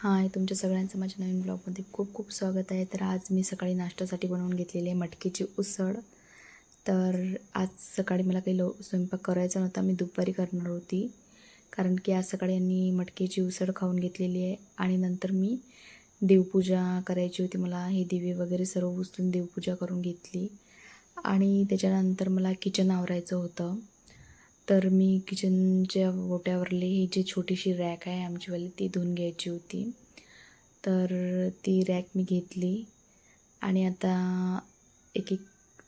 हाय, तुमच्या सगळ्यांचं माझ्या नवीन ब्लॉगमध्ये खूप खूप स्वागत आहे. तर आज मी सकाळी नाश्त्यासाठी बनवून घेतलेली आहे मटकीची उसळ. तर आज सकाळी मला काही स्वयंपाक करायचा नव्हता, मी दुपारी करणार होती. कारण की आज सकाळी यांनी मटकीची उसळ खाऊन घेतलेली आहे आणि नंतर मी देवपूजा करायची होती. मला हे दिवे वगैरे सर्व उचलून देवपूजा करून घेतली आणि त्याच्यानंतर मला किचन आवरायचं होतं. तर मी किचनच्या ओट्यावरली ही जी छोटीशी रॅक आहे आमचीवाली ती धुवून घ्यायची होती. तर ती रॅक मी घेतली आणि आता एक एक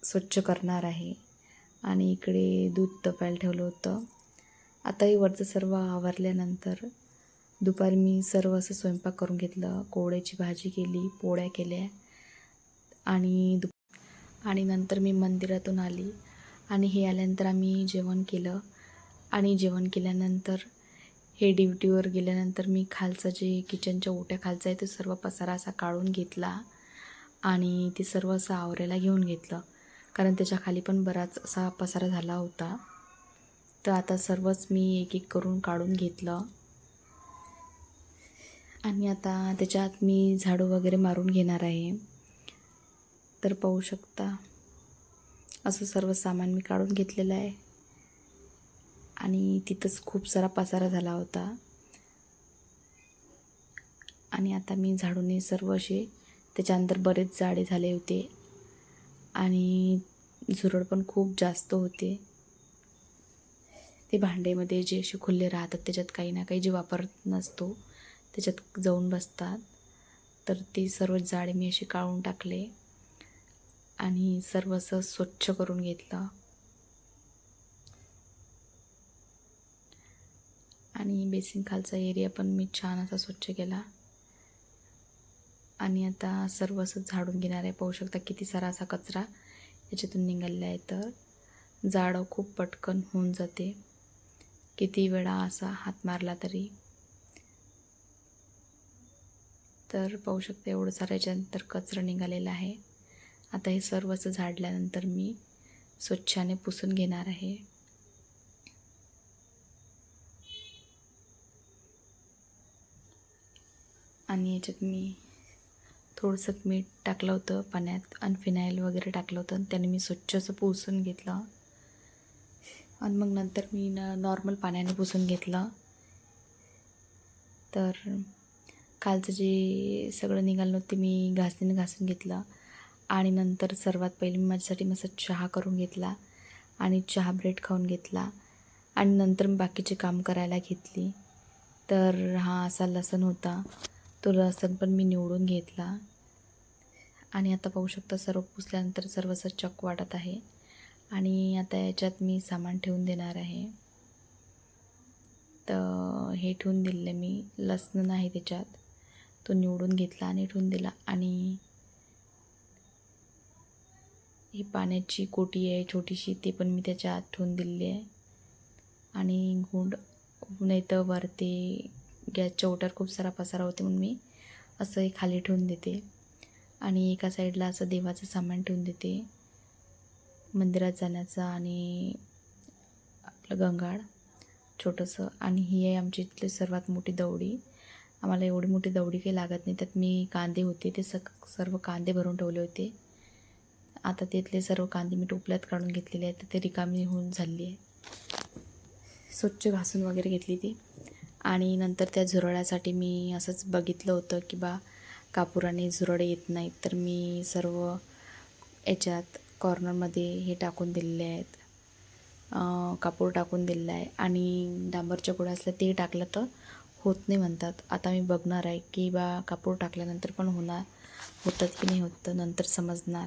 स्वच्छ करणार आहे. आणि इकडे दूध तापायला ठेवलं होतं. आता हे वरचं सर्व आवरल्यानंतर दुपारी मी सर्व असं स्वयंपाक करून घेतलं. कोवड्याची भाजी केली, पोळ्या केल्या आणि नंतर मी मंदिरातून आली आणि हे आल्यानंतर आम्ही जेवण केलं आणि जेवण केल्यानंतर हे ड्युटीवर गेल्यानंतर मी खालचं जे किचनच्या ओट्या खालचा आहे तो सर्व पसारा असा काढून घेतला आणि ते सर्व असं आवरायला घेऊन घेतलं, कारण त्याच्या खाली पण बराच असा पसारा झाला होता. तर आता सर्वच मी एक एक करून काढून घेतलं आणि आता त्याच्यात मी झाडू वगैरे मारून घेणार आहे. तर पाहू शकता असं सर्व सामान मी काढून घेतलेलं आहे आणि तिथंच खूप सारा पसारा झाला होता. आणि आता मी झाडूने सर्व असे त्याच्यानंतर बरेच जाडे झाले होते आणि झुरळ पण खूप जास्त होते. ते भांडेमध्ये जे असे खुले राहतात त्याच्यात काही ना काही जे वापरत नसतो त्याच्यात जाऊन बसतात. तर ते सर्व जाडे मी असे काढून टाकले आणि सर्व असं स्वच्छ करून घेतलं आणि बेसिन खालचा एरिया पण मी छान असा स्वच्छ केला आणि आता सर्व असं झाडून घेणार आहे. पाहू शकता किती सारा असा कचरा याच्यातून निघालेला आहे. तर जाडं खूप पटकन होऊन जाते, किती वेळा असा हात मारला तरी. तर पाहू शकता एवढं सारं याच्यानंतर कचरा निघालेला आहे. आता हे सर्व असं झाडल्यानंतर मी स्वच्छाने पुसून घेणार आहे. आणि याच्यात मी थोडंसं मीठ टाकलं होतं पाण्यात आणि फिनाईल वगैरे टाकलं होतं आणि त्याने मी स्वच्छ असं पुसून घेतलं आणि मग नंतर मी नॉर्मल पाण्याने पुसून घेतलं. तर कालचं जे सगळं निघालं नव्हतं ते मी घासणीने घासून घेतलं आणि नंतर सर्वात पहिले मी माझ्यासाठी मस्त चहा करून घेतला आणि चहा ब्रेड खाऊन घेतला आणि नंतर मी बाकीचे काम करायला घेतली. तर हा असा लसूण होता, तो लसूण पण मी निवडून घेतला आणि आता पाहू शकता सर्व पुसल्यानंतर सर्व असं चक वाटत आहे आणि आता याच्यात मी सामान ठेवून देणार आहे. तर हे ठेवून दिले मी, लसण आहे त्याच्यात, तो निवडून घेतला आणि ठेवून दिला आणि ही पाण्याची कोटी आहे छोटीशी ती पण मी त्याच्या आत ठेवून दिलेली आहे आणि गुंड नाही तर वरती गॅसच्या ओट्यावर खूप सारा पसारा होते म्हणून मी असं हे खाली ठेवून देते आणि एका साईडला असं देवाचं सामान ठेवून देते, मंदिरात जाण्याचं आणि आपलं गंगाळ छोटंसं. आणि ही आहे आमची इथली सर्वात मोठी दवडी. आम्हाला एवढी मोठी दवडी काही लागत नाही. त्यात मी कांदे होते ते सर्व कांदे भरून ठेवले होते. आता तिथले सर्व कांदे मी टोपल्यात काढून घेतलेले आहेत, तर ते रिकामी होऊन झाली आहे. स्वच्छ घासून वगैरे घेतली ती आणि नंतर त्या झुरळासाठी मी असंच बघितलं होतं की बा कापुराने झुरळे येत नाहीत, तर मी सर्व याच्यात कॉर्नरमध्ये हे टाकून दिलेले आहेत, कापूर टाकून दिलेला आहे आणि डांबरच्या गोळ्या असल्या ते टाकलं तर होत नाही म्हणतात. आता मी बघणार आहे की बा कापूर टाकल्यानंतर पण होतात की नाही होत, तर नंतर समजणार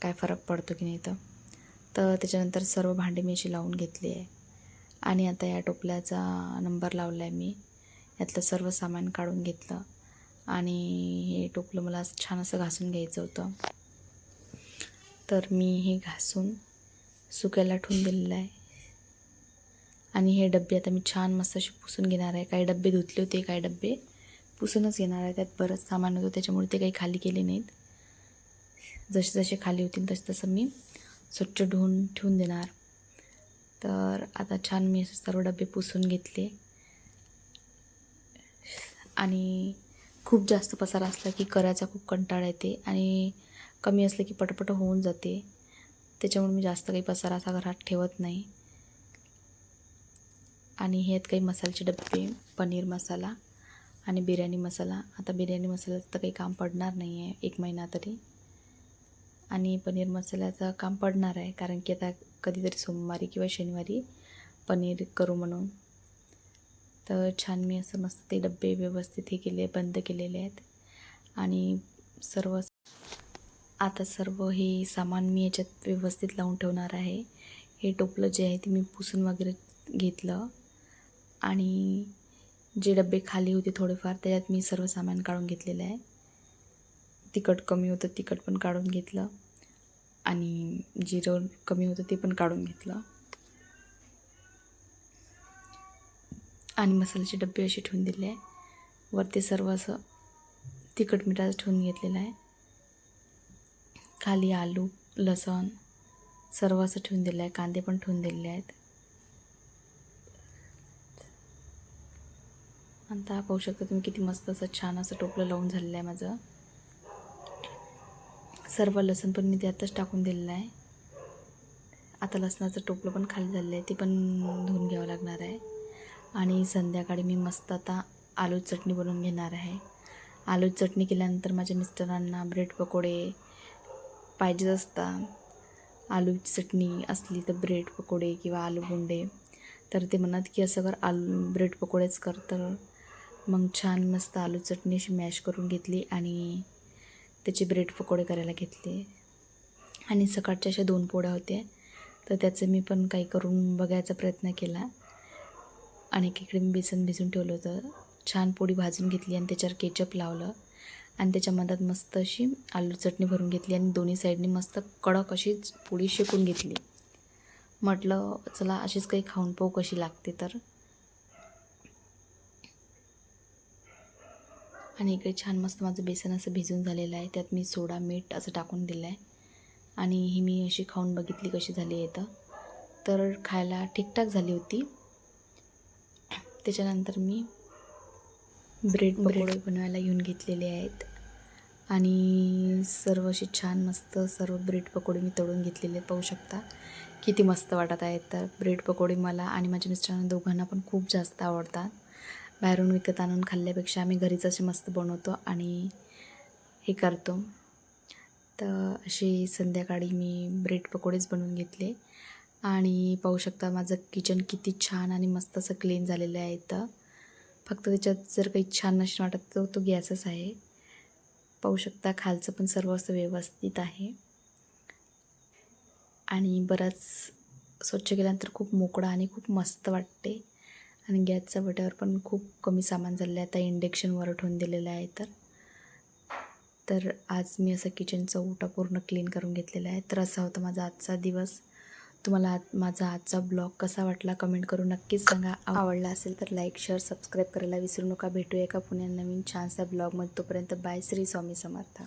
काय फरक पडतो की नाही. तर त्याच्यानंतर सर्व भांडे मी अशी लावून घेतली आहे आणि आता या टोपल्याचा नंबर लावला आहे मी, यातलं सर्व सामान काढून घेतलं आणि हे टोपलं मला छान असं घासून घ्यायचं होतं. तर मी हे घासून सुकायला ठेवून दिलेलं आहे आणि हे डबे आता मी छान मस्त असे पुसून घेणार आहे. काही डबे धुतले होते, काही डबे पुसूनच घेणार आहे. त्यात बरंच सामान होतं त्याच्यामुळे ते काही खाली केले नाहीत. जसे जसे खाली होतील तसं तसं मी स्वच्छ धुवून ठेवून देणार. तर आता छान मी सर्व डबे पुसून घेतले आणि खूप जास्त पसारा असला की करायचा खूप कंटाळा येते आणि कमी असलं की पटपट होऊन जाते. त्याच्यामुळे मी जास्त काही पसारा असा घरात ठेवत नाही. आणि हे आहेत काही मसाल्याचे डबे, पनीर मसाला आणि बिर्याणी मसाला. आता बिर्याणी मसाल्याचं तर काही काम पडणार नाही आहे 1 महिना तरी. आणि पनीर मसाल्याचं काम पडणार आहे, कारण की आता कधीतरी सोमवारी किंवा शनिवारी पनीर करू म्हणून. तर छान मी असं मस्त ते डबे व्यवस्थित हे केले, बंद केलेले आहेत. आणि आता सर्व हे सामान मी याच्यात व्यवस्थित लावून ठेवणार आहे. हे टोपलं जे आहे ते मी पुसून वगैरे घेतलं आणि जे डबे खाली होते थोडेफार त्याच्यात मी सर्व सामान काढून घेतलेलं आहे. तिखट कमी होतं तिखट पण काढून घेतलं आणि जिरं कमी होतं ते पण काढून घेतलं. आणि मसाल्याचे डबे असे ठेवून दिले आहे. वरती सर्व असं तिखट मिठाचं ठेवून घेतलेलं आहे. खाली आलू, लसूण सर्व असं ठेवून दिलं आहे. कांदे पण ठेवून दिलेले आहेत. आता पाहू शकता तुम्ही किती मस्त असं छान असं टोपलं लावून झालेलं आहे माझं. सर्व लसूण पण मी त्यातच टाकून दिलेलं आहे. आता लसणाचं टोपलं पण खाली झालेलं आहे, ते पण धुवून घ्यावं लागणार आहे. आणि संध्याकाळी मी मस्त आता आलू चटणी बनवून घेणार आहे. आलू चटणी केल्यानंतर माझ्या मिस्टरांना ब्रेड पकोडे पाहिजे असतात. आलूची चटणी असली तर ब्रेड पकोडे किंवा आलू बोंडे, तर ते म्हणत की असं कर, ब्रेड पकोडेच कर. तर मग छान मस्त आलू चटणी अशी मॅश करून घेतली आणि त्याचे ब्रेड पकोडे करायला घेतले. आणि सकाळच्या अशा 2 पोळ्या होत्या, तर त्याचं मी पण काही करून बघायचा प्रयत्न केला. आणि एकीकडे मी बेसन भिजून ठेवलं होतं. छान पोळी भाजून घेतली आणि त्याच्यावर केचप लावलं आणि त्याच्या मधात मस्त अशी आलू चटणी भरून घेतली आणि दोन्ही साईडनी मस्त कडक अशी पोळी शेकून घेतली. म्हटलं चला अशीच काही खाऊन पाहू कशी लागते तर. आणि इकडे छान मस्त माझं बेसन असं भिजून झालेलं आहे. त्यात मी सोडा मीठ असं टाकून दिलं आहे आणि ही मी अशी खाऊन बघितली कशी झाली आहे. तर खायला ठीकठाक झाली होती. त्याच्यानंतर मी ब्रेड पकोडे बनवायला घेऊन घेतलेले आहेत आणि सर्व अशी छान मस्त सर्व ब्रेड पकोडे मी तळून घेतलेले पाहू शकता किती मस्त वाटत आहेत. तर ब्रेड पकोडे मला आणि माझ्या मिस्टरांना दोघांना पण खूप जास्त आवडतात. बाहेरून विकत आणून खाल्ल्यापेक्षा आम्ही घरीच असे मस्त बनवतो आणि हे करतो. तर अशी संध्याकाळी मी ब्रेड पकोडेच बनवून घेतले आणि पाहू शकता माझं किचन किती छान आणि मस्त असं क्लीन झालेलं आहे. तर फक्त त्याच्यात जर काही छान नसेल वाटत तो गॅसच आहे. पाहू शकता खालचं पण सर्व असं व्यवस्थित आहे आणि बराच स्वच्छ केल्यानंतर खूप मोकळा आणि खूप मस्त वाटते. आणि गॅसच्या बट्यावर पण खूप कमी सामान झालेलं आहे. आता इंडक्शनवर ठेवून दिलेलं आहे. तर आज मी असं किचनचा ओटा पूर्ण क्लीन करून घेतलेला आहे. तर असा होता माझा आजचा दिवस. तुम्हाला माझा आजचा ब्लॉग कसा वाटला कमेंट करून नक्कीच सांगा. आवडला असेल तर लाईक शेअर सबस्क्राईब करायला विसरू नका. भेटूया एका पुन्हा नवीन छानसा ब्लॉगमध्ये. तोपर्यंत बाय. श्री स्वामी समर्थ.